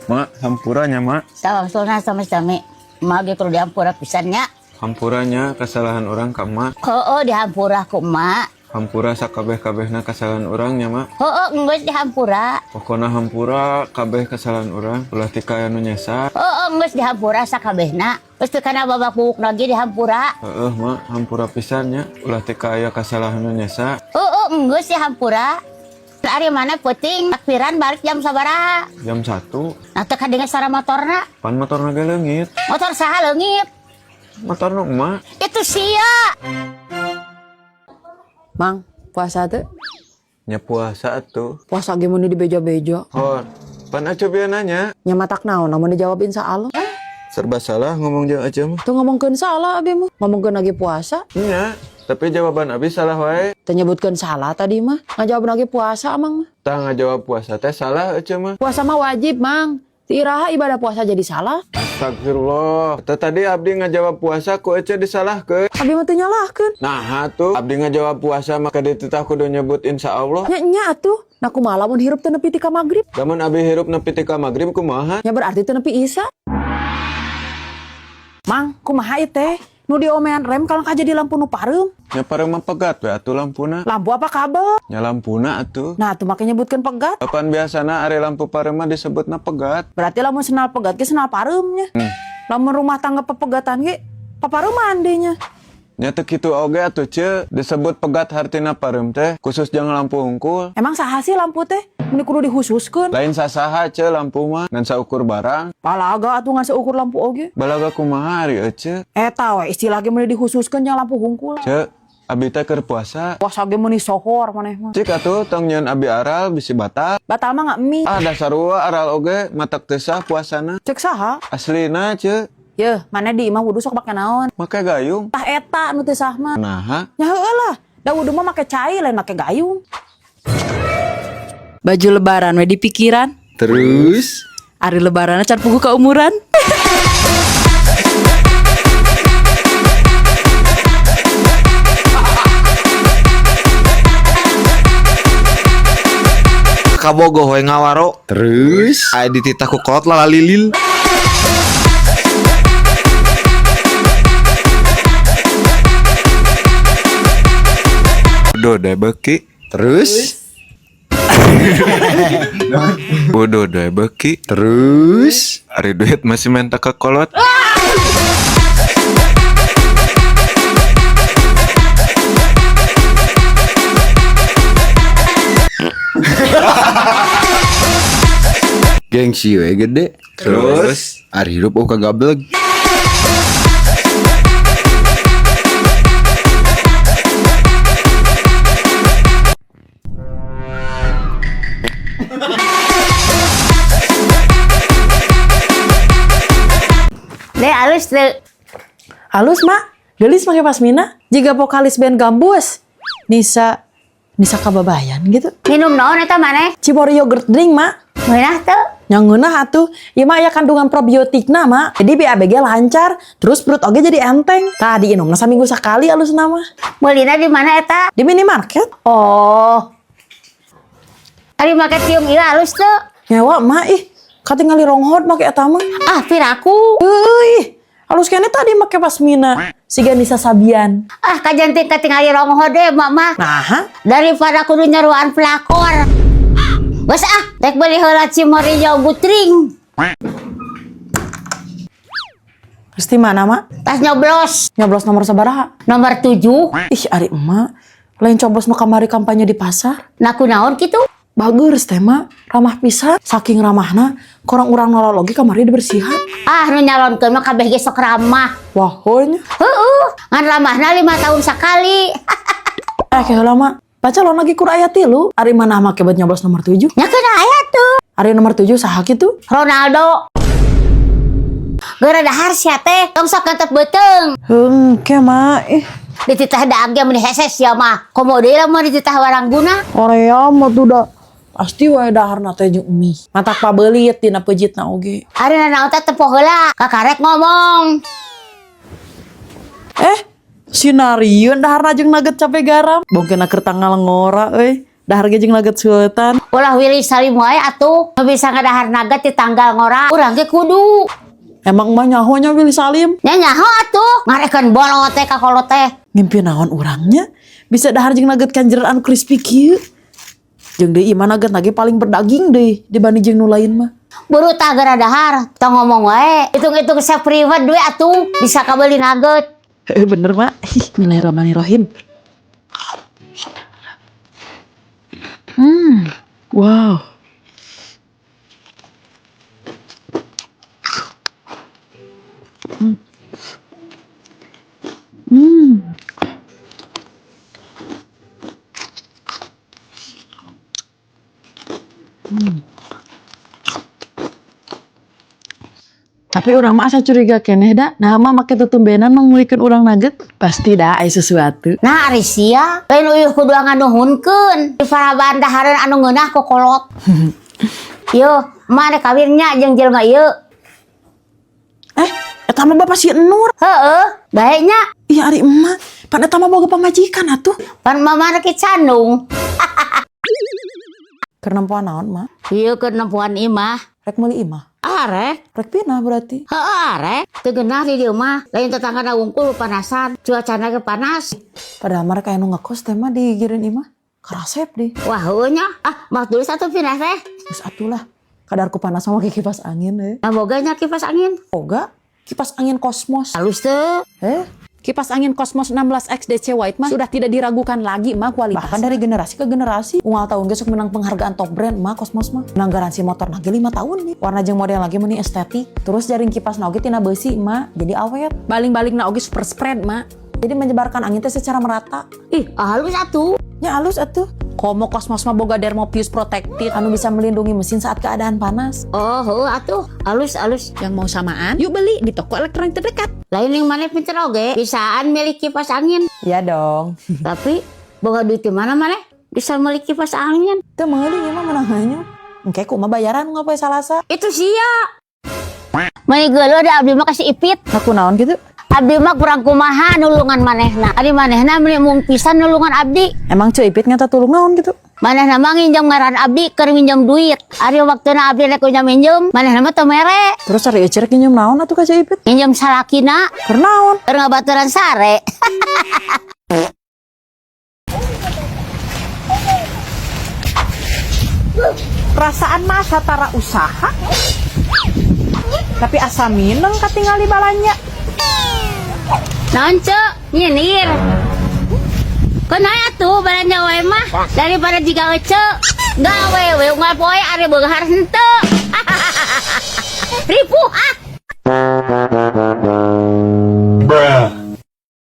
Mak, hampuranya mak. Soalnya sama-sama mage kudu dihampura pisannya. Hampuranya kesalahan orang ka mak. Heueuh dihampura ku emak. Hampura sakabeh-kabehna kesalahan orangnya mak. Heueuh geus dihampura. Pokona hampura kabeh kesalahan orang. Ulah tika anu nyesa. Heueuh geus dihampura sakabehna. Geus teu kana babak bubuk lagi dihampura. Mak, hampura pisannya. Ulah tika aya kesalahan anu nyesa. Heueuh geus dihampura. Ari mana peuting takbiran balik jam sabaraha? Jam 1. Nah teu kadengen sara motorna. Pan motorna ge leungit. Motor saha leungit? Motor nu emak. Itu sia. Mang, puasa tuh? Nya puasa atuh. Puasa gimana di beja-beja? Hor, pan aja biar nanya. Nyamatak naon, namun dijawab insya Allah. Serba salah ngomong jeung aja mah. Tuh ngomongkeun salah abi mah. Ngomongkeun lagi puasa. Nya, tapi jawaban abi salah wae. Teu nyebutkeun salah tadi mah. Ngajawab lagi puasa Mang mah. Tah ngajawab puasa teh salah aja mah. Puasa mah wajib Mang. Iraha ibadah puasa jadi salah. Astagfirullah. Tadi abdi ngajawab puasa ku ece disalahkeun. Abi mah teu nyalahkeun. Nah, atuh abdi ngajawab puasa maka dititah kudu nyebut insya Allah. Nya atuh. Nah kumaha lamun hirup teu nepi ti ka magrib. Lamun abdi hirup nepi ti ka magrib kumaha? Ya berarti teu nepi isya. Mang, kumaha ieu teh? Nu diomean rem kalau jadi lampu nu pareum. Nya pareng mah pegat we atuh lampuna. Lampu apa kabel? Nya lampuna atuh. Nah, tuh makanya nyebutkeun pegat. Kapan biasana ari lampu pareng mah disebutna pegat. Berarti lamun senal pegat ge senal pareumnya. Lamun rumah tangga pepegatan ge papareuman denya. Nya teu kitu oge atuh ce, disebut pegat hartina parem teh, khusus jeung lampu hungkul. Emang saha sih lampu teh? Meni kudu dihususkeun. Lain sasaha ce lampu mah, ngan saukur barang. Palaga atuh ngan seukur lampu oge. Balaga kumaha ari ece? Eta we istilah ge meuni dihususkeun jeung lampu hungkul. Ce, abi teh keur puasa. Puasa ge meuni sohor maneh mah. Cik atuh tong nyeun abi aral bisi batal. Batal mah emi. Ah dasar sarua aral oge matak teu sah puasana. Cek saha? Aslina ce, Yeuh, mana di imah wudu sok make naon? make gayung. Tah eta nu teh sah mah. Naha? Ya heueuh lah. Da wudu mah make cai lain make gayung. Baju lebaran we di pikiran. Terus Ari lebaran can puguh ka umuran. Kabogoh we ngawaro. terus Aya dititah ku kolot lalalilil. bodoh deh beki. Terus Bodoh deh beki. Terus ari duit masih minta ke kolot. gengsi we gede. Terus Ari hirup kagak gablek. Deh alus teu. Halus mak, gelis make pasmina. Jika vokalis band Gambus, Nisa Kababayan gitu. Minum naon eta maneh? Cibori yogurt drink mak. Meunah teu? Yang ngeunah atuh, ieu mah aya kandungan probiotikna mak. Jadi BABG lancar, terus perut oge jadi enteng. Tah diinumna saminggu sakali alusna mah. Meulina di mana eta? Di minimarket. Oh. Ari make tium ieu alus teu? Nyawa mak ih, katingali ronghod make eta mah. Ah, piraku. Euy, halus kene tadi make pasmina. Siga Nisa Sabian. Ah, kajanting katingali ronghod deh, mak mah. Nah, Daripada kudu nyeruan pelakor. Wes ah, dek beli heula cimori yogurt drink. pasti mana mak? Tas nyoblos Nyoblos nomor sabaraha? nomor 7. Ih, ari emak. Lain coblos nu kamari kampanye di pasar. Nah kunaon kitu? Bagus teh mak, ramah pisan. Saking ramahna, korang urang nolologi kamari dibersihan. Ah, nu nyalonkeun mah kabeh ge sok ramah. Wah, heunya. Heueuh, ngan ramahna 5 tahun sekali. Kayak lama. Baca lo lagi kur ayat 3. Ari mana make buat nyoblos nomor 7? Nya keuna aya tuh. Ari nomor 7 saha kitu? Ronaldo. Gara dahar sia teh, tong sok ngantep beuteung. Hengke mak. Dititah daag ge mun heses ya mah. Komo deui lamun dititah warangguna. Korea mah tuh dah. Pasti wae daharna teh jeung mie. Matak pabeulit dina peujitna oge. Ari nanaon teh tempo heula, kakarek ngomong. Sinariun daharna jeung nugget cabe garam. Bongkeuna keur tanggal ngora euy. Dahar jeung naget sultan. Ulah Willy Salim wae atuh. Nu bisa ngadahar naget di tanggal ngora. Urang ge kudu. Emang mah nyahonya Willy Salim. Nya nyaho atuh. Ngarekeun bolot teh ka kolot teh. Ngimpi naon urangnya bisa dahar jeung naget kanjeran anu crispy kieu. Jeung deui imah naget lagi paling berdaging deh dibanding jeung nu lain mah. Buru tah gara dahar. Tong ngomong wae. Hitung-hitung saya privat duit atuh. Bisa kabeli naget. Bener mak. Bismillahirrahmanirrahim. Wow. Tapi orang mah asa curiga keneh dah. Nah mah make tutumbenan mengulikeun urang naget. Pasti dah aya sesuatu. Nah ari sia. Lain uyuh kudu nganuhunkeun. Di paraban dahareun anu ngeunah ku kolot. Yo, mana kawinnya jeung jelema ieu? Eta mah bapak si Nur. Heeh, baiknya. Iya ari emak. Pan eta mah boga pamajikan atuh. Pan mama rek Candung. Keur nempuan naon mah? Ieu keur nempuan imah. Rek meuli imah. Arek. Rek pinah berarti. Heeh, arek. Teu geunah di dieu mah. Lain tetanggana wungkul panasan. Cuacana ge panas. Padahal mah rek aya nu ngekos teh mah digireun imah. Karasep deh. Wah, heueuh nya. Mah tulis atuh pindah teh. Geus atuh lah. Kadarku panas sama kayak kipas angin Nah, boga nya kipas angin. Oga, kipas angin Cosmos. Halus teu. Kipas angin Cosmos 16X DC White mah sudah tidak diragukan lagi mah kualitas. Bahkan dari generasi ke generasi. Unggal tahun besok menang penghargaan top brand mah Cosmos mah. Menang garansi motor lagi 5 tahun nih. Warna jeung model lagi meni estetik. Terus jaring kipas na oge tina beusi mah jadi awet. Baling-baling na oge super spread mah. Jadi menyebarkan angin teh secara merata. Ih, halus atuh. Nya halus atuh. Komo Cosmos mah boga Dermopius Protected anu bisa melindungi mesin saat keadaan panas. Oh, heueuh atuh. Halus. Yang mau samaan, yuk beli di toko elektronik terdekat. Lain yang mana pinter oge. Bisaan milik kipas angin. Iya dong. Tapi boga duit di mana mana bisa milik kipas angin. Teu meuli ieu mah menangannya. Engke kumaha bayaran ngapoe salasa. Itu sia. Mai geuleuh da abdi mah kasih ipit. Aku naon gitu? Abdi mah kurang kumaha nulungan manehna. Ari manehna meuli mung pisan nulungan abdi. Emang cuy ipit ngata tulung naon gitu? Manehna mah nginjem ngaran abdi keur minjem duit. Ari waktuna abdi rek minjem, manehna mah teu mere. Terus cari ecer nginjem naon atuh ka cuy ipit? Nginjem salakina Keur naon? keur ngabaturan sare. Perasaan mah satara usaha. Tapi asa mineng katinggal di balanya. Naon ceu? Nyinir. Kenapa tuh balanya wae mah daripada jika ece gawe we unggal poe ari beugahar henteu. Ripuh